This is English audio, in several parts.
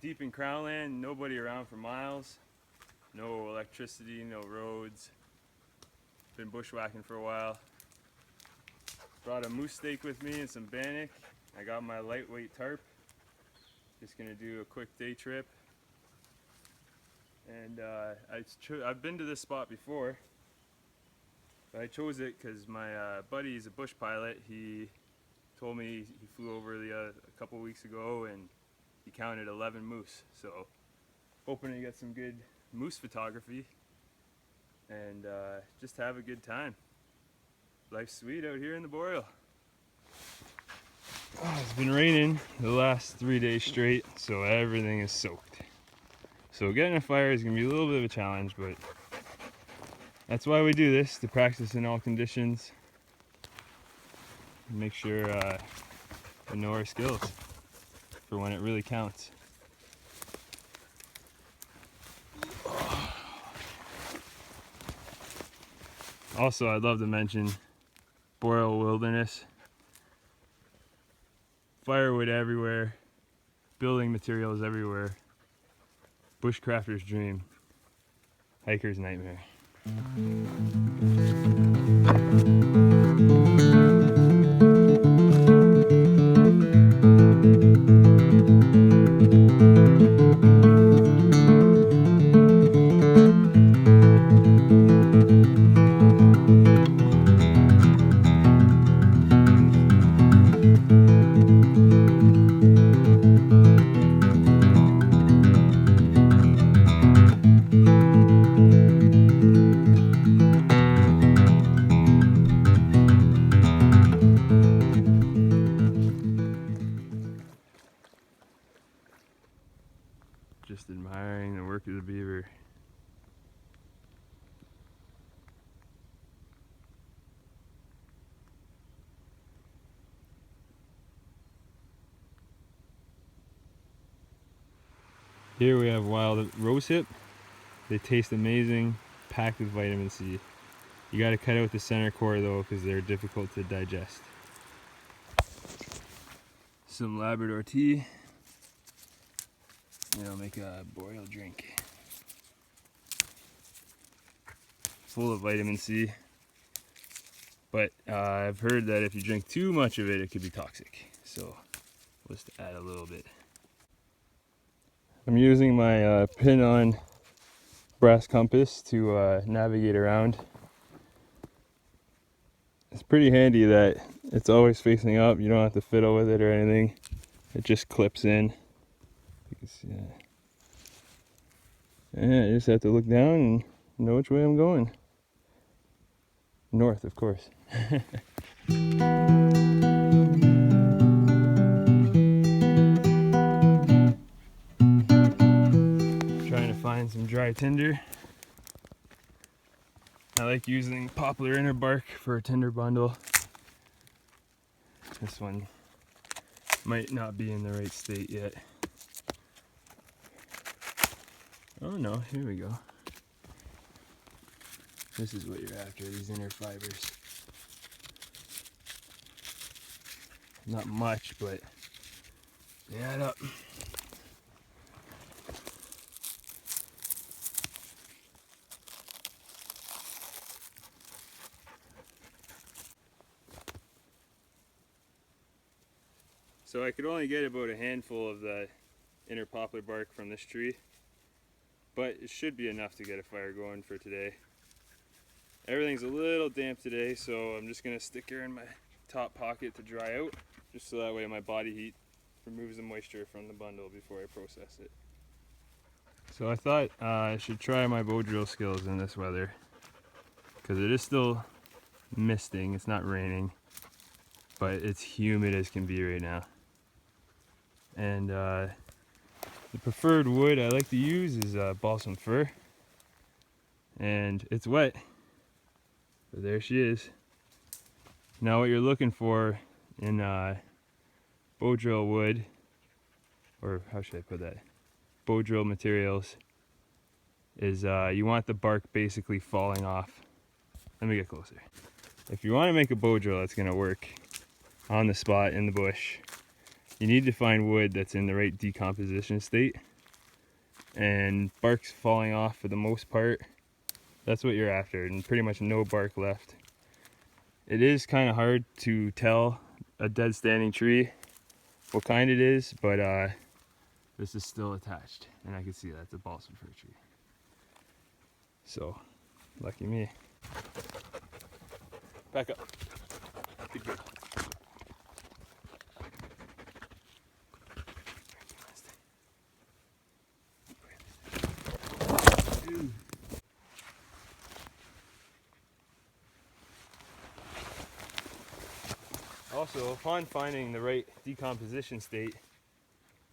deep in Crownland, nobody around for miles, no electricity, no roads. Been bushwhacking for a while. Brought a moose steak with me and some Bannock. I got my lightweight tarp. Just gonna do a quick day trip. And I've been to this spot before, but I chose it because my buddy is a bush pilot. He told me he flew over a couple weeks ago and he counted 11 moose. So hoping to get some good moose photography and just have a good time. Life's sweet out here in the Boreal. Oh, it's been raining the last 3 days straight, so everything is soaked. So getting a fire is going to be a little bit of a challenge, but that's why we do this, to practice in all conditions. Make sure we know our skills for when it really counts. Also, I'd love to mention Boreal Wilderness. Firewood everywhere, building materials everywhere. Bushcrafter's dream, hiker's nightmare. Just admiring the work of the beaver. Here we have wild rosehip. They taste amazing, packed with vitamin C. You gotta cut out the center core though, because they're difficult to digest. Some Labrador tea. And I'll make a Boreal drink. Full of vitamin C. But I've heard that if you drink too much of it, it could be toxic. So let's add a little bit. I'm using my pin-on brass compass to navigate around. It's pretty handy that it's always facing up. You don't have to fiddle with it or anything. It just clips in. You can see that. And I just have to look down and know which way I'm going. North, of course. Trying to find some dry tinder. I like using poplar inner bark for a tinder bundle. This one might not be in the right state yet. Oh no, here we go. This is what you're after, these inner fibers. Not much, but they add up. So I could only get about a handful of the inner poplar bark from this tree, but it should be enough to get a fire going for today. Everything's a little damp today, so I'm just gonna stick her in my top pocket to dry out, just so that way my body heat removes the moisture from the bundle before I process it. So I thought I should try my bow drill skills in this weather, because it is still misting, it's not raining, but it's humid as can be right now. And the preferred wood I like to use is Balsam Fir, and it's wet, but there she is. Now what you're looking for in bow drill wood, or how should I put that, bow drill materials, is you want the bark basically falling off. Let me get closer. If you want to make a bow drill that's going to work on the spot in the bush, you need to find wood that's in the right decomposition state. and bark's falling off for the most part. That's what you're after, and pretty much no bark left. It is kind of hard to tell a dead standing tree what kind it is, but this is still attached, and I can see that's a balsam fir tree. So, lucky me. Back up. Good girl. Also, upon finding the right decomposition state,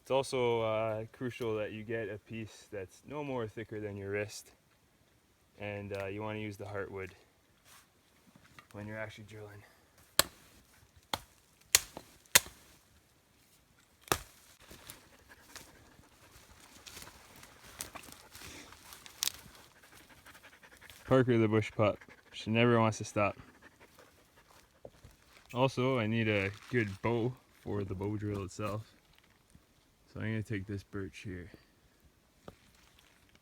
it's also crucial that you get a piece that's no more thicker than your wrist, and you want to use the heartwood when you're actually drilling. Parker the bush pup, she never wants to stop. Also, I need a good bow for the bow drill itself, so I'm going to take this birch here.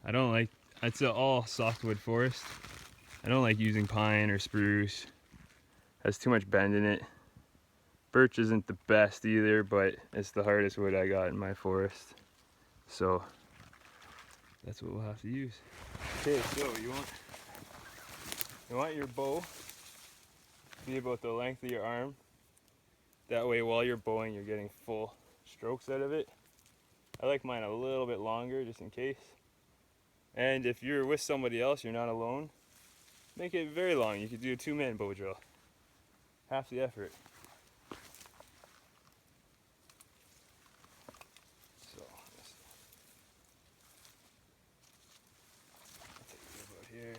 I don't like, it's all softwood forest. I don't like using pine or spruce. Has too much bend in it. Birch isn't the best either, but it's the hardest wood I got in my forest. So that's what we'll have to use. Okay, so you want your bow to be about the length of your arm. That way while you're bowing you're getting full strokes out of it. I like mine a little bit longer just in case. And if you're with somebody else, you're not alone, make it very long. You could do a 2-man bow drill. Half the effort. So, I'll take it about here.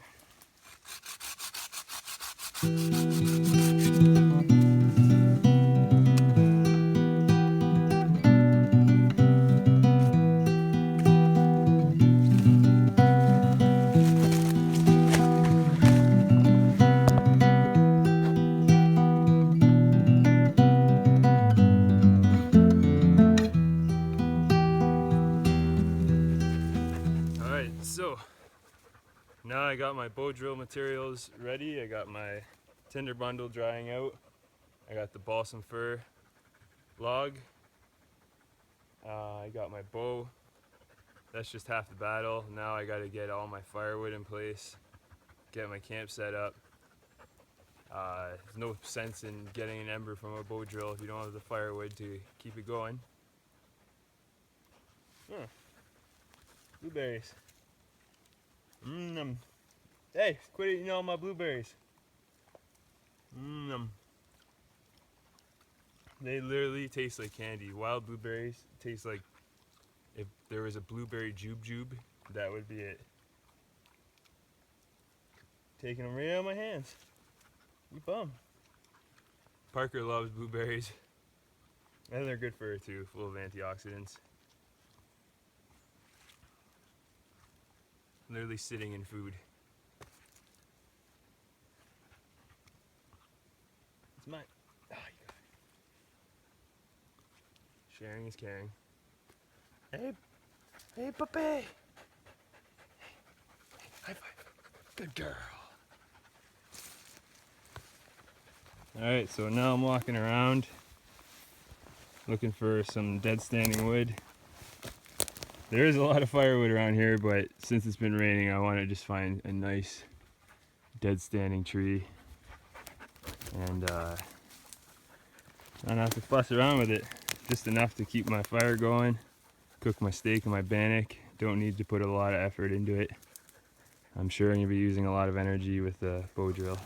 So now I got my bow drill materials ready. I got my tinder bundle drying out. I got the balsam fir log. I got my bow. That's just half the battle. Now I got to get all my firewood in place, get my camp set up. There's no sense in getting an ember from a bow drill if you don't have the firewood to keep it going. Blueberries. Hey, quit eating all my blueberries. They literally taste like candy. Wild blueberries taste like if there was a blueberry jube, that would be it. Taking them right out of my hands. You bum. Parker loves blueberries. And they're good for her too, full of antioxidants. Literally sitting in food. It's mine. Oh, you got it. Sharing is caring. Hey, puppy. Hey, high five. Good girl. Alright, so now I'm walking around looking for some dead standing wood. There is a lot of firewood around here, but since it's been raining, I want to just find a nice dead standing tree and not have to fuss around with it. Just enough to keep my fire going, cook my steak and my bannock. Don't need to put a lot of effort into it. I'm sure I'm going to be using a lot of energy with the bow drill.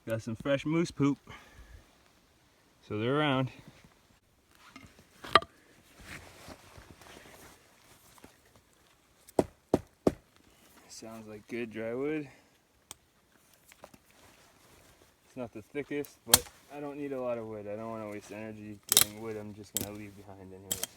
Got some fresh moose poop. So they're around. Sounds like good dry wood. It's not the thickest, but I don't need a lot of wood. I don't want to waste energy getting wood I'm just going to leave behind anyways.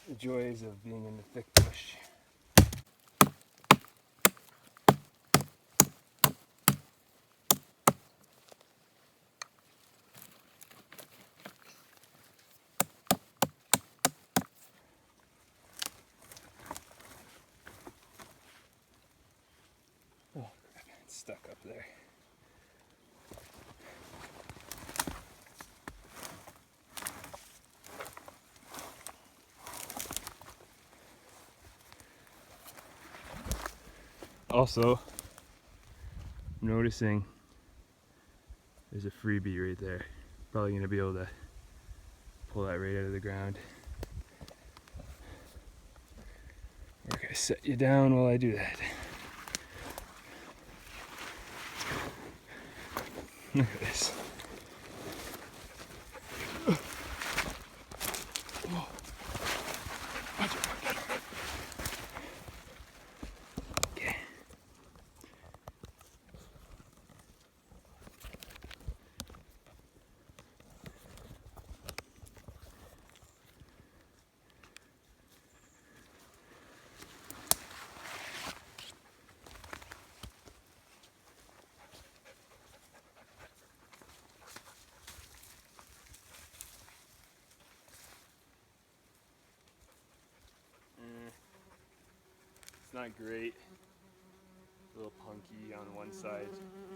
The joys of being in the thick bush. Oh crap, it's stuck up there. Also, I'm noticing there's a freebie right there. Probably going to be able to pull that right out of the ground. Or can I set you down while I do that? Look at this. Okay. It's not great. A little punky on one side,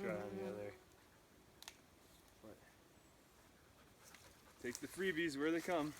dry on the other. But take the freebies where they come.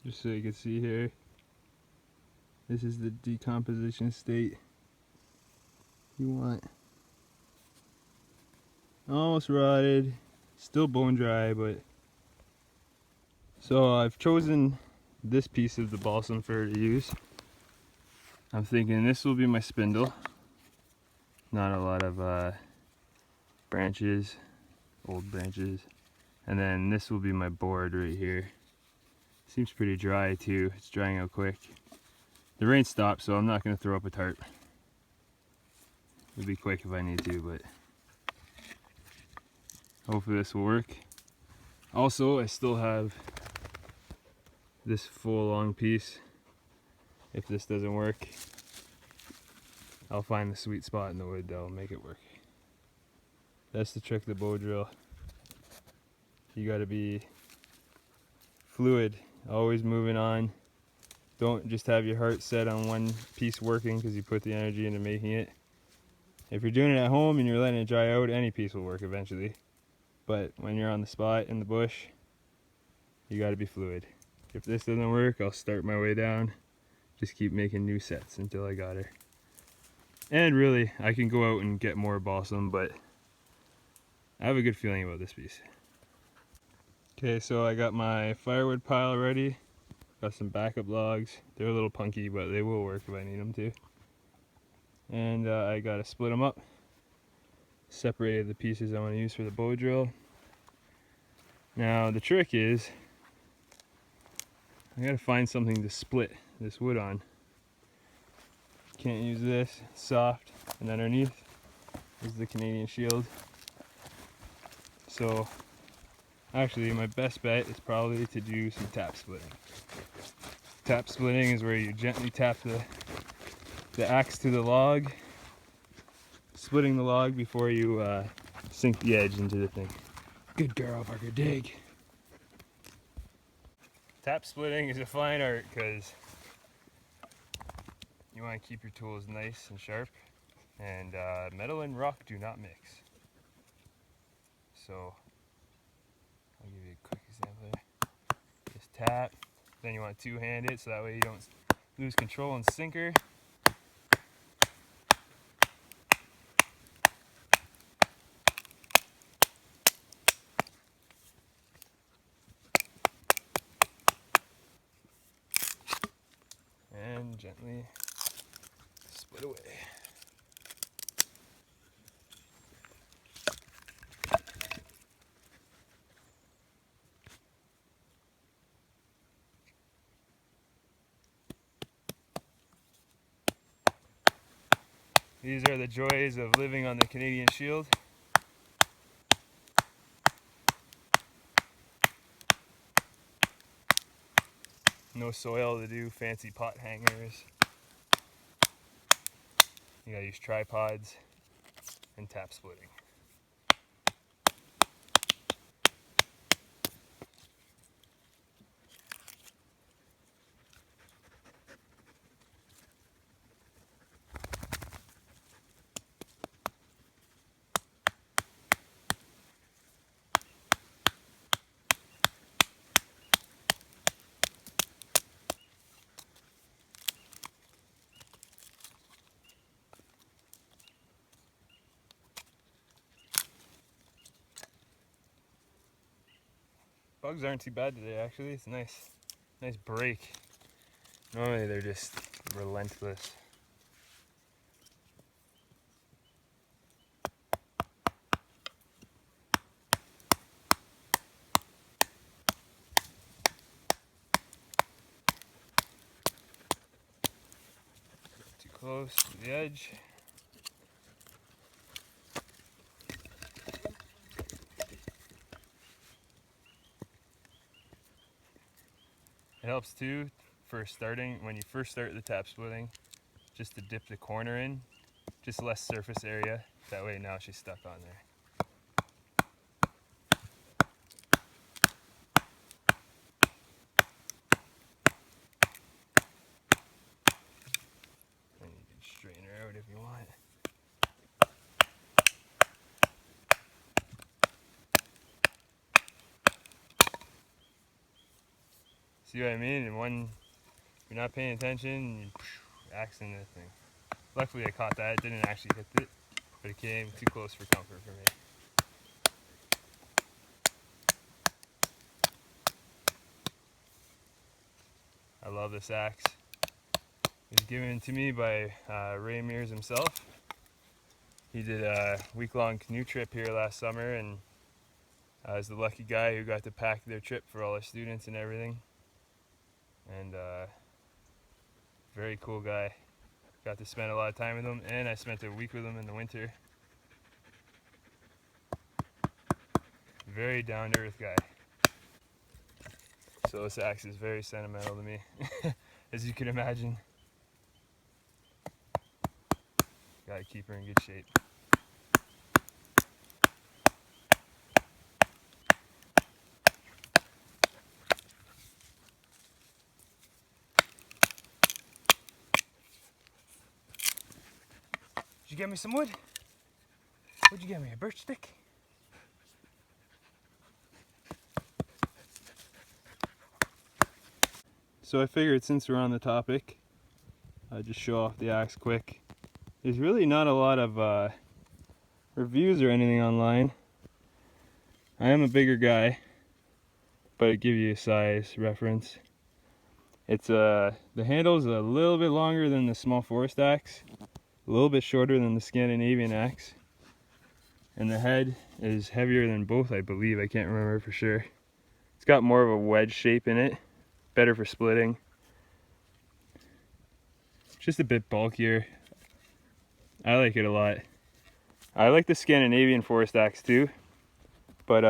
Just so you can see here, this is the decomposition state you want. Almost rotted, still bone dry, but so I've chosen this piece of the balsam fir to use. I'm thinking this will be my spindle. Not a lot of branches, old branches. And then this will be my board right here. Seems pretty dry too, it's drying out quick. The rain stopped, so I'm not going to throw up a tarp. It'll be quick if I need to, but hopefully this will work. Also, I still have this full long piece. If this doesn't work, I'll find the sweet spot in the wood that'll make it work. That's the trick of the bow drill. You gotta be fluid, always moving on. Don't just have your heart set on one piece working because you put the energy into making it. If you're doing it at home and you're letting it dry out, any piece will work eventually. But when you're on the spot in the bush, you gotta be fluid. If this doesn't work, I'll start my way down. Just keep making new sets until I got her. And really, I can go out and get more balsam, but I have a good feeling about this piece. Okay, so I got my firewood pile ready. Got some backup logs. They're a little punky, but they will work if I need them to. And I gotta split them up. Separated the pieces I want to use for the bow drill. Now the trick is, I gotta find something to split this wood on. Can't use this, it's soft. And underneath is the Canadian shield. So actually my best bet is probably to do some tap splitting. Tap splitting is where you gently tap the axe to the log, splitting the log before you sink the edge into the thing. Good girl, Parker, dig. Tap splitting is a fine art because you want to keep your tools nice and sharp, and metal and rock do not mix. So I'll give you a quick example there. Just tap, Then you want to two-hand it so that way you don't lose control and sinker. And gently split away. These are the joys of living on the Canadian Shield. No soil to do fancy pot hangers. You gotta use tripods and tap splitting. Bugs aren't too bad today, actually. It's a nice break. Normally they're just relentless. Too close to the edge. It helps too for starting, when you first start the tap splitting, just to dip the corner in, just less surface area. That way now she's stuck on there. And you can straighten her out if you want. See what I mean? And when you're not paying attention, you axe into the thing. Luckily I caught that. It didn't actually hit it, but it came too close for comfort for me. I love this axe. It was given to me by Ray Mears himself. He did a week-long canoe trip here last summer, and I was the lucky guy who got to pack their trip for all our students and everything. And very cool guy. Got to spend a lot of time with him, and I spent a week with him in the winter. Very down-to-earth guy. So this axe is very sentimental to me, as you can imagine. Gotta keep her in good shape. Did you get me some wood? What'd you get me, a birch stick? So I figured since we're on the topic, I'd just show off the axe quick. There's really not a lot of reviews or anything online. I am a bigger guy, but I give you a size reference. It's the handle's a little bit longer than the small forest axe, a little bit shorter than the Scandinavian axe, and the head is heavier than both, I believe. I can't remember for sure. It's got more of a wedge shape in it, better for splitting. Just a bit bulkier. I like it a lot. I like the Scandinavian forest axe too, but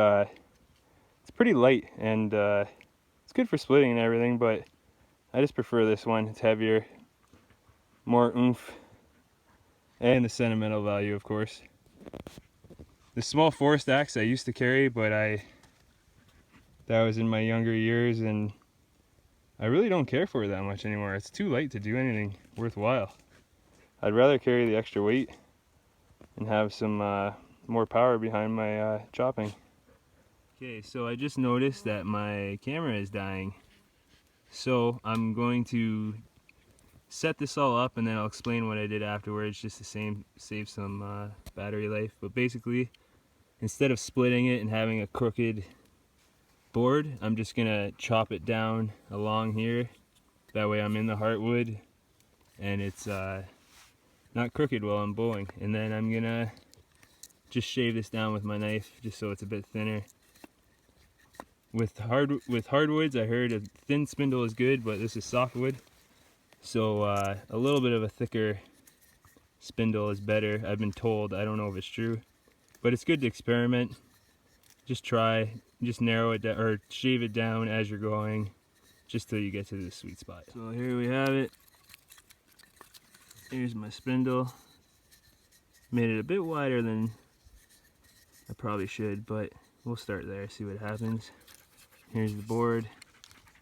it's pretty light, and it's good for splitting and everything, but I just prefer this one. It's heavier, more oomph, and the sentimental value, of course. The small forest axe I used to carry, but that was in my younger years, and I really don't care for it that much anymore. It's too light to do anything worthwhile. I'd rather carry the extra weight and have some more power behind my chopping. Okay, so I just noticed that my camera is dying. So I'm going to set this all up and then I'll explain what I did afterwards, just to save some battery life. But basically, instead of splitting it and having a crooked board, I'm just gonna chop it down along here. That way I'm in the heartwood and it's not crooked while I'm bowing. And then I'm gonna just shave this down with my knife just so it's a bit thinner. With hardwoods, I heard a thin spindle is good, but this is softwood, so a little bit of a thicker spindle is better. I've been told. I don't know if it's true, but it's good to experiment. Just try, just narrow it down or shave it down as you're going, just till you get to the sweet spot. So here we have it. Here's my spindle. Made it a bit wider than I probably should, but we'll start there, see what happens. Here's the board.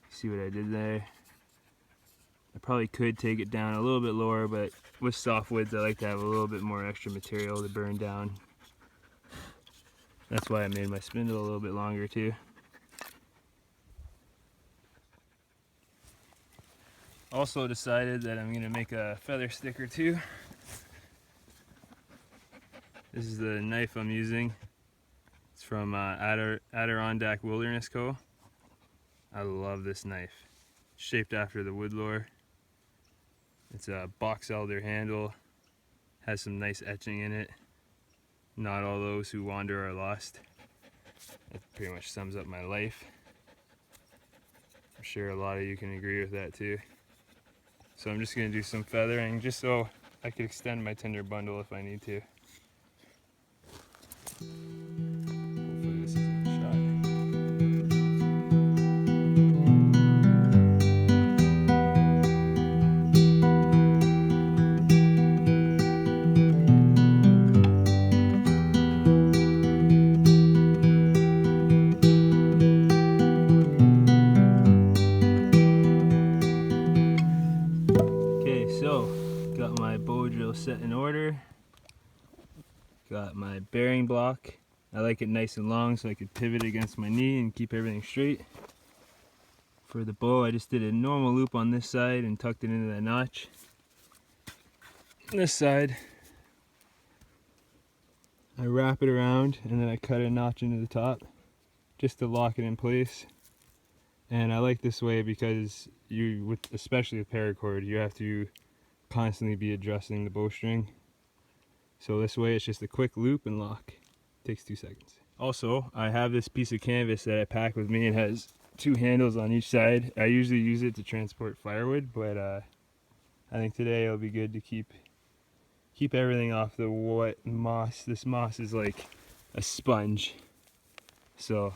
See what I did there. I probably could take it down a little bit lower, but with softwoods I like to have a little bit more extra material to burn down. That's why I made my spindle a little bit longer too. Also decided that I'm going to make a feather sticker too. This is the knife I'm using. It's from Adirondack Wilderness Co. I love this knife. It's shaped after the woodlore. It's a box elder handle. Has some nice etching in it. Not all those who wander are lost. That pretty much sums up my life. I'm sure a lot of you can agree with that too. So I'm just going to do some feathering just so I can extend my tinder bundle if I need to. Hopefully this isn't shot. Okay, so got my bow drill set in order. Got my bearing block. I like it nice and long so I could pivot against my knee and keep everything straight. For the bow, I just did a normal loop on this side and tucked it into that notch. This side, I wrap it around and then I cut a notch into the top just to lock it in place. And I like this way because especially with paracord, you have to constantly be adjusting the bowstring. So this way it's just a quick loop and lock. Takes 2 seconds. Also, I have this piece of canvas that I pack with me. It has 2 handles on each side. I usually use it to transport firewood, but I think today it'll be good to keep everything off the wet moss. This moss is like a sponge. So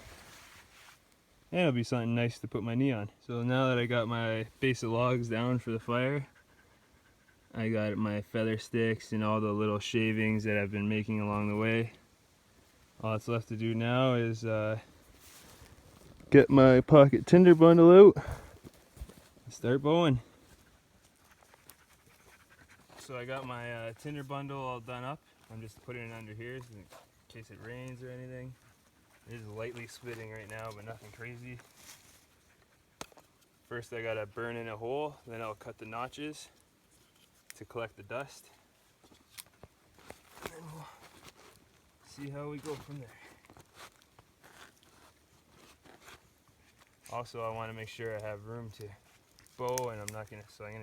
it'll be something nice to put my knee on. So now that I got my base of logs down for the fire, I got my feather sticks and all the little shavings that I've been making along the way. All that's left to do now is get my pocket tinder bundle out and start bowing. So I got my tinder bundle all done up. I'm just putting it under here in case it rains or anything. It is lightly splitting right now, but nothing crazy. First I gotta burn in a hole, then I'll cut the notches to collect the dust. And then we'll see how we go from there. Also, I want to make sure I have room to bow, and I'm gonna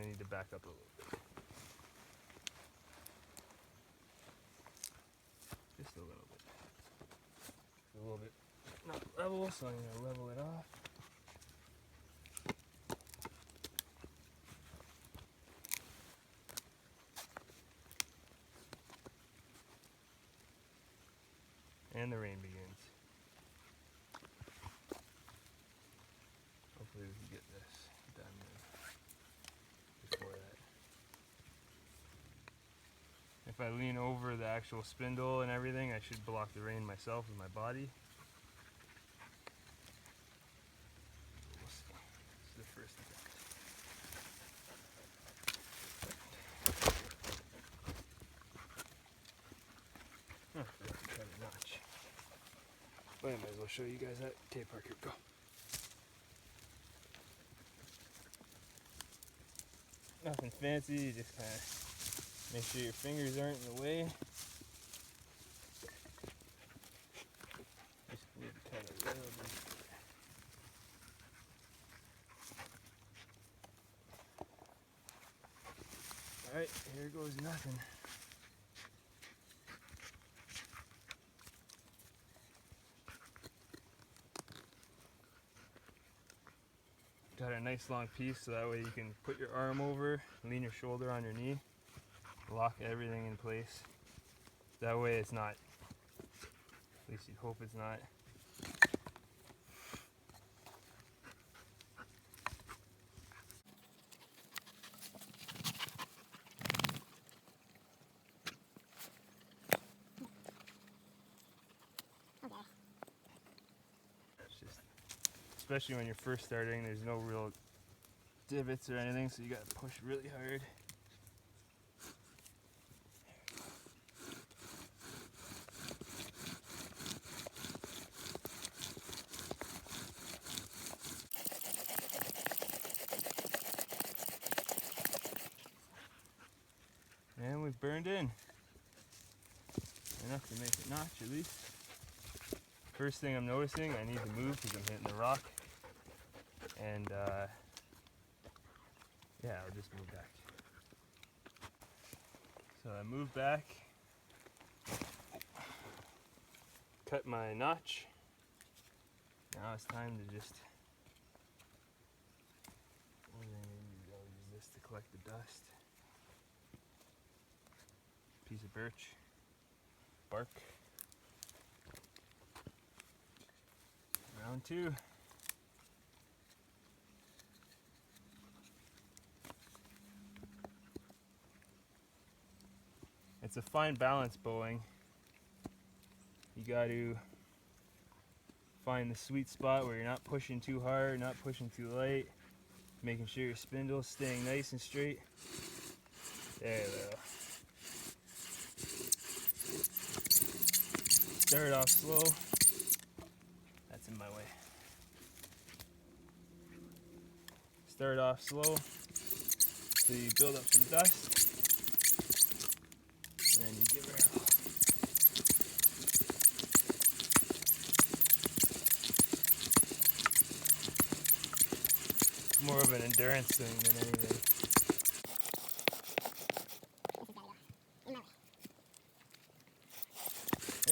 need to back up a little bit. Just a little bit. It's a little bit not level, so I'm gonna level it off. And the rain begins. Hopefully we can get this done before that. If I lean over the actual spindle and everything, I should block the rain myself with my body. We'll see. This is the first attempt. Oh, I forgot to cut a notch. But I might as well show you guys that tape marker. Go. fancy. You just kind of make sure your fingers aren't in the way. Just need to cut a little bit. Alright, here goes nothing. Got a nice long piece so that way you can put your arm over, lean your shoulder on your knee, lock everything in place. That way it's not, at least you'd hope it's not. It's just, especially when you're first starting, there's no real divots or anything, so you gotta push really hard. And we've burned in enough to make a notch at least. First thing I'm noticing, I need to move because I'm hitting the rock. And yeah, I'll just move back. So I move back, cut my notch. Now it's time to just, I'll use this to collect the dust. Piece of birch bark. Round two. It's a fine balance bowing. You got to find the sweet spot where you're not pushing too hard, not pushing too light, making sure your spindle's staying nice and straight. There we go. Start off slow. That's in my way. Start off slow so you build up some dust. And then you give her a more of an endurance thing than anything.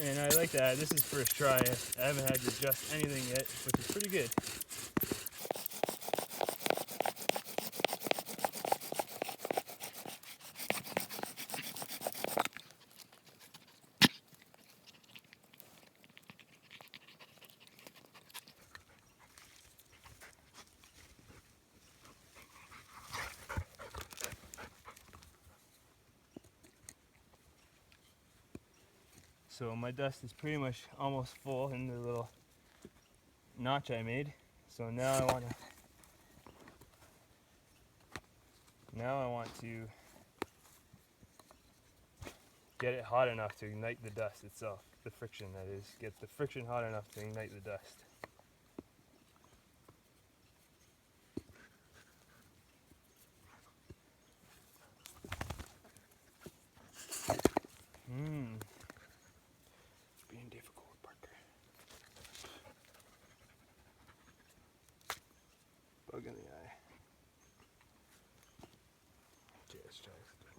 And I like that. This is first try. I haven't had to adjust anything yet, which is pretty good. So my dust is pretty much almost full in the little notch I made. So now I want to get it hot enough to ignite the dust itself. The friction, that is. Get the friction hot enough to ignite the dust. Being difficult, Parker. Bug in the eye. Okay, let's try this again.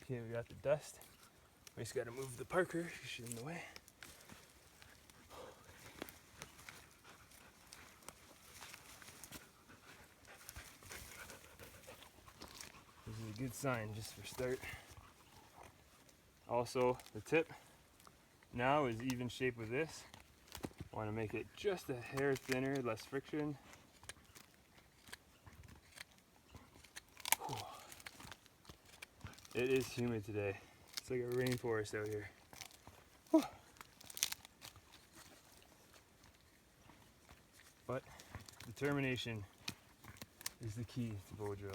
Okay, we got the dust. We just gotta move the Parker, she's in the way. This is a good sign just for start. Also, the tip now is even shape with this. I want to make it just a hair thinner, less friction. Whew. It is humid today. It's like a rainforest out here. Whew. But determination is the key to bow drill.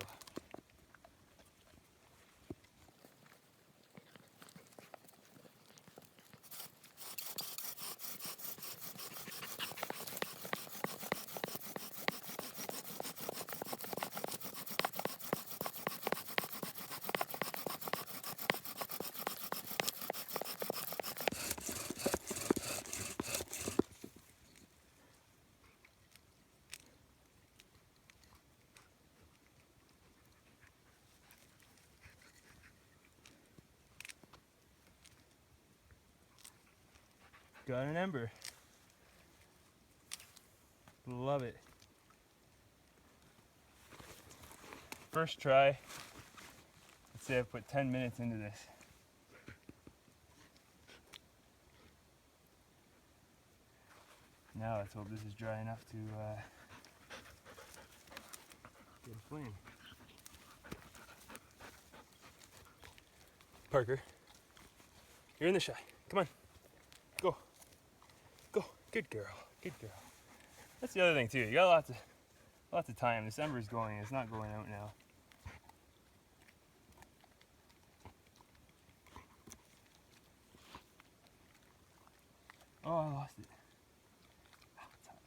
Got an ember. Love it. First try. Let's say I put 10 minutes into this. Now let's hope this is dry enough to get a flame. Parker, you're in the shot. Come on. Go. Go. Good girl. Good girl. That's the other thing too. You got lots of time. This ember's going. It's not going out now. Oh, I lost it. Oh, it's hot.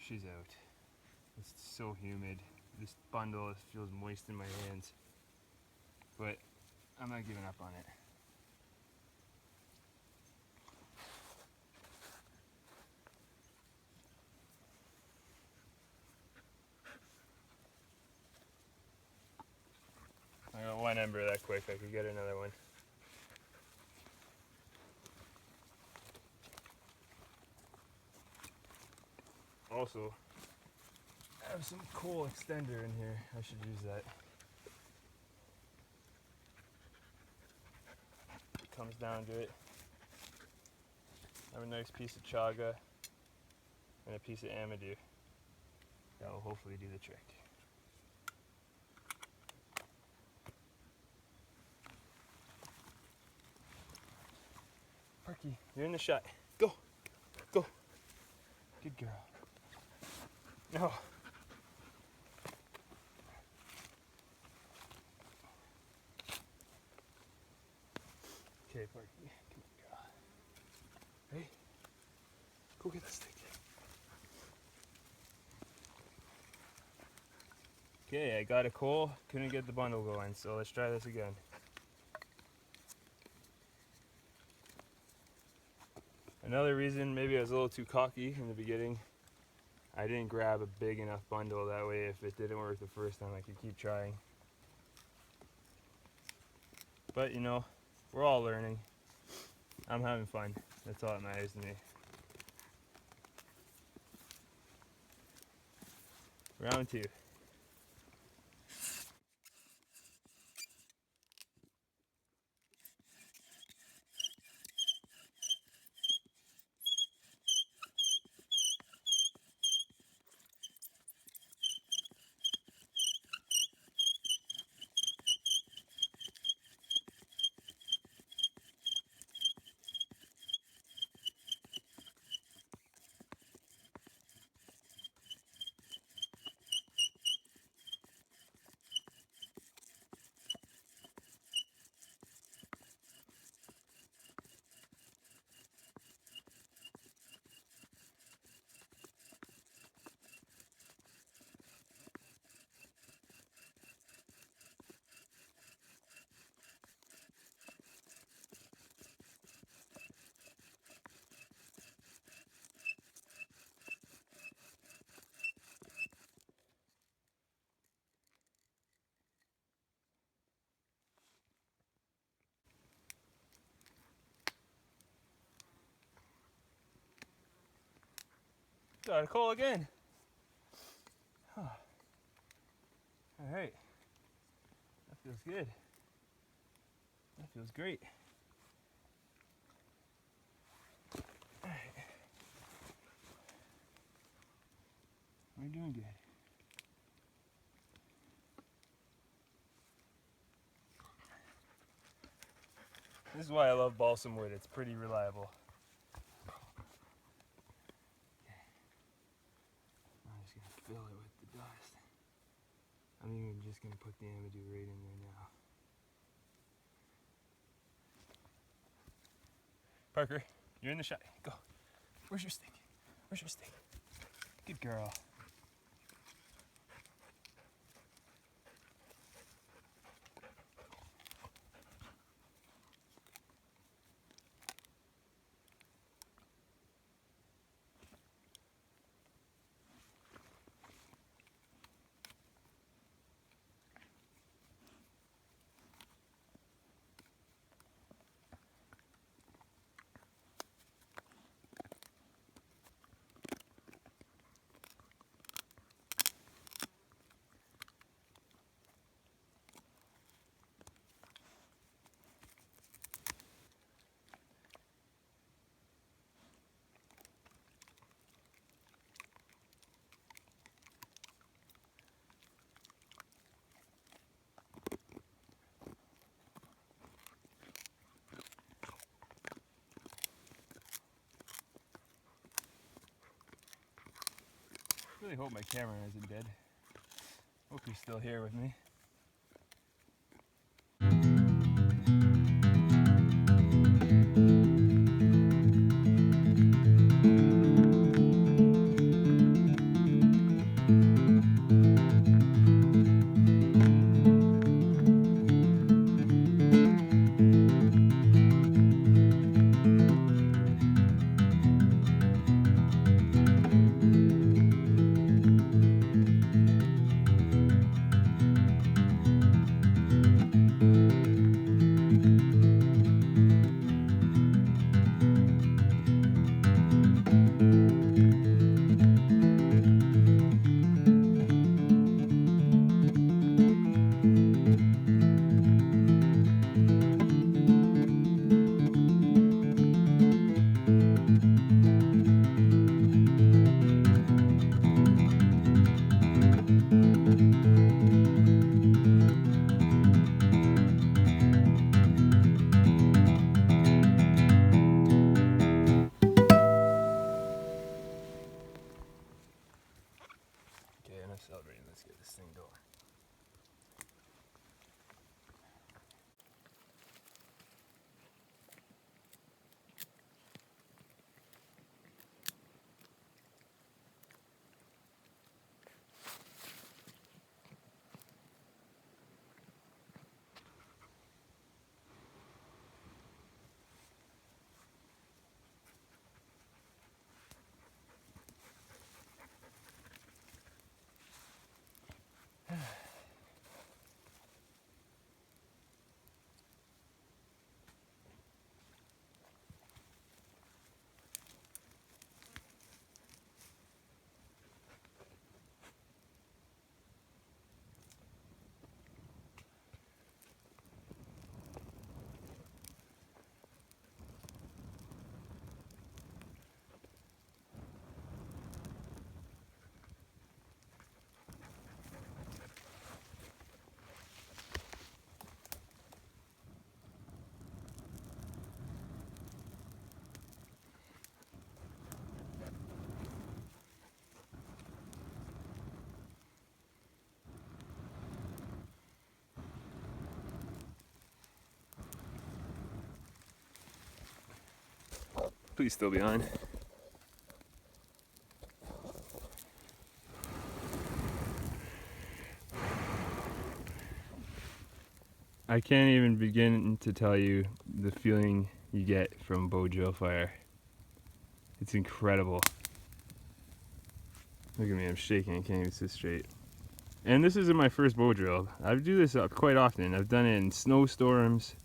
She's out. It's so humid. This bundle feels moist in my hands. But I'm not giving up on it. I got one ember that quick, I could get another one. Also, I have some coal extender in here. I should use that. Comes down to it. I have a nice piece of chaga and a piece of amadou. That will hopefully do the trick. Parky, you're in the shot. Go. Go. Good girl. No. Okay, Parky, come on, girl. Hey, go get the stick. Okay, I got a coal, couldn't get the bundle going, so let's try this again. Another reason, maybe I was a little too cocky in the beginning. I didn't grab a big enough bundle, that way if it didn't work the first time I could keep trying. But you know, we're all learning. I'm having fun. That's all that matters to me. Round two. Got a coal again. Huh. All right. That feels good. That feels great. All right. We're doing good. This is why I love balsam wood. It's pretty reliable. I'm just gonna fill it with the dust. I'm even just gonna put the amadou right in there now. Parker, you're in the shot. Go. Where's your stick? Where's your stick? Good girl. I really hope my camera isn't dead. Hope you're still here with me. Okay, enough celebrating. Let's get this thing going. Please still be on. I can't even begin to tell you the feeling you get from bow drill fire. It's incredible. Look at me, I'm shaking, I can't even sit straight. And this isn't my first bow drill. I do this quite often. I've done it in snowstorms,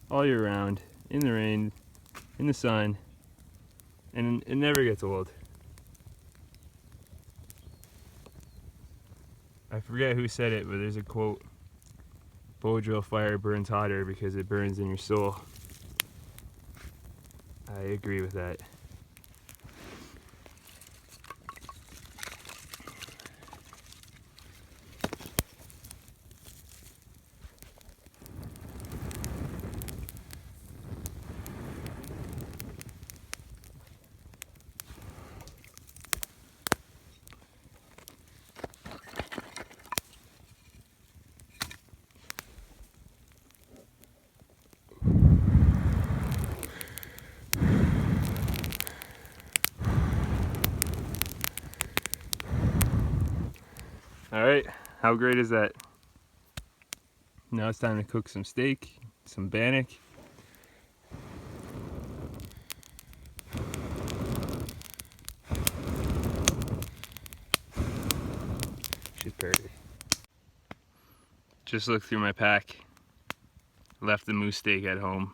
all year round, in the rain, in the sun, and it never gets old. I forget who said it, but there's a quote: "Bow drill fire burns hotter because it burns in your soul." I agree with that. Alright, how great is that? Now it's time to cook some steak, some bannock. She's perfect. Just looked through my pack. Left the moose steak at home.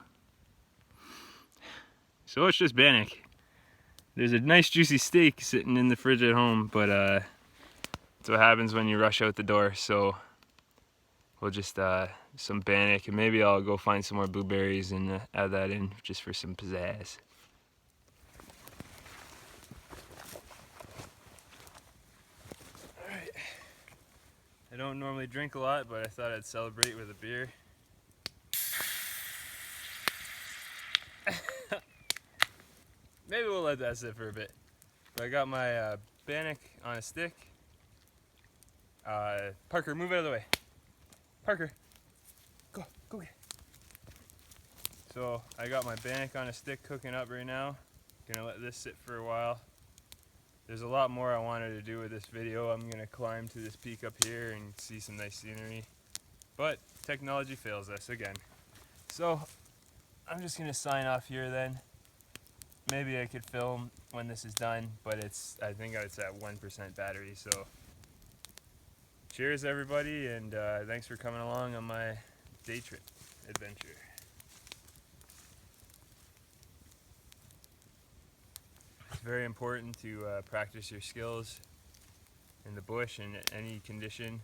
So it's just bannock. There's a nice juicy steak sitting in the fridge at home, but that's what happens when you rush out the door. So we'll just some bannock, and maybe I'll go find some more blueberries and add that in just for some pizzazz. Alright. I don't normally drink a lot, but I thought I'd celebrate with a beer. Maybe we'll let that sit for a bit. But I got my bannock on a stick. Parker, move out of the way. Parker, go get it. So I got my bannock on a stick cooking up right now. Gonna let this sit for a while. There's a lot more I wanted to do with this video. I'm gonna climb to this peak up here and see some nice scenery. But technology fails us again. So I'm just gonna sign off here then. Maybe I could film when this is done, but I think it's at 1% battery, so cheers everybody, and thanks for coming along on my day trip adventure. It's very important to practice your skills in the bush in any condition,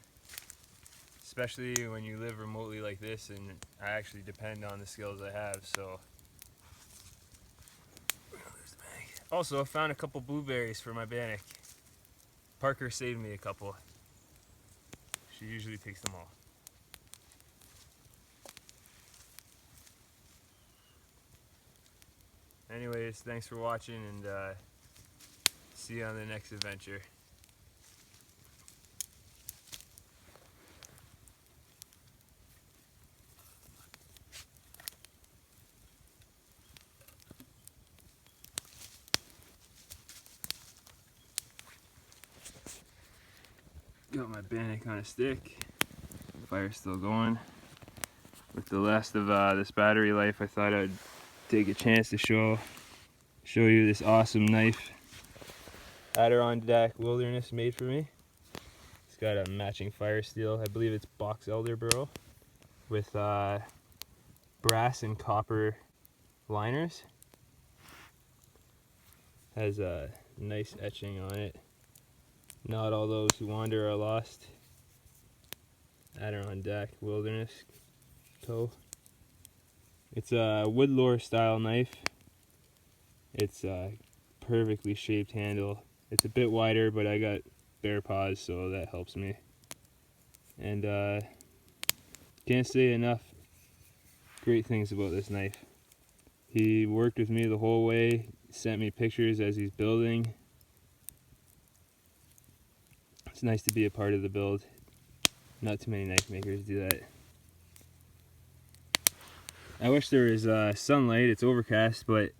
especially when you live remotely like this, and I actually depend on the skills I have, so. Also, I found a couple blueberries for my bannock. Parker saved me a couple. She usually takes them all. Anyways, thanks for watching, and see you on the next adventure. Got my bannock on a stick. Fire's still going. With the last of this battery life, I thought I'd take a chance to show you this awesome knife Adirondack Wilderness made for me. It's got a matching fire steel. I believe it's box elder burl with brass and copper liners. Has a nice etching on it. Not all those who wander are lost. Adirondack Wilderness Co. It's a woodlore style knife. It's a perfectly shaped handle. It's a bit wider, but I got bare paws, so that helps me. And can't say enough great things about this knife. He worked with me the whole way, sent me pictures as he's building. It's nice to be a part of the build. Not too many knife makers do that. I wish there was sunlight. It's overcast, but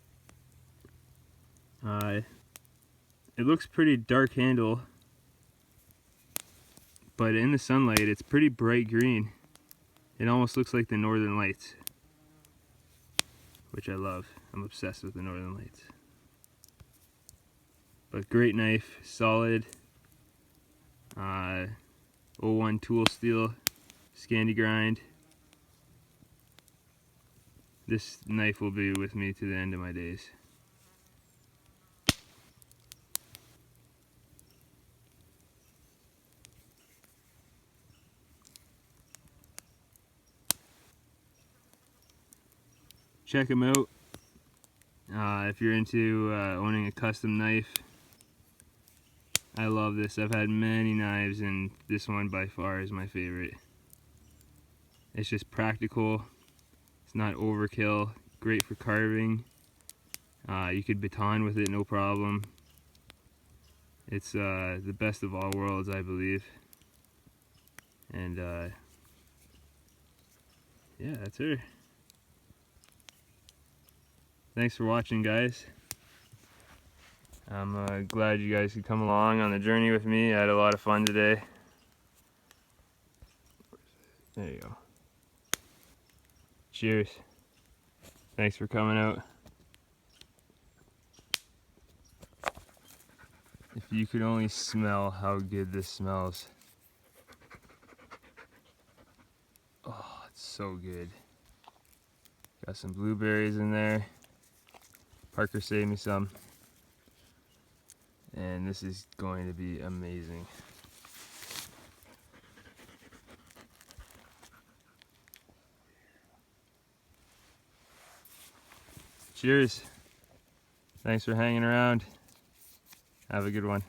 it looks pretty dark handle. But in the sunlight, it's pretty bright green. It almost looks like the Northern Lights, which I love. I'm obsessed with the Northern Lights. But great knife, solid. 01 tool steel, Scandi grind. This knife will be with me to the end of my days. check them out. If you're into owning a custom knife, I love this. I've had many knives and this one by far is my favorite. It's just practical, it's not overkill, great for carving. You could baton with it, no problem. It's the best of all worlds, I believe. And yeah, that's her. Thanks for watching, guys. I'm glad you guys could come along on the journey with me. I had a lot of fun today. There you go. Cheers. Thanks for coming out. If you could only smell how good this smells. Oh, it's so good. Got some blueberries in there. Parker saved me some. And this is going to be amazing. Cheers. Thanks for hanging around. Have a good one.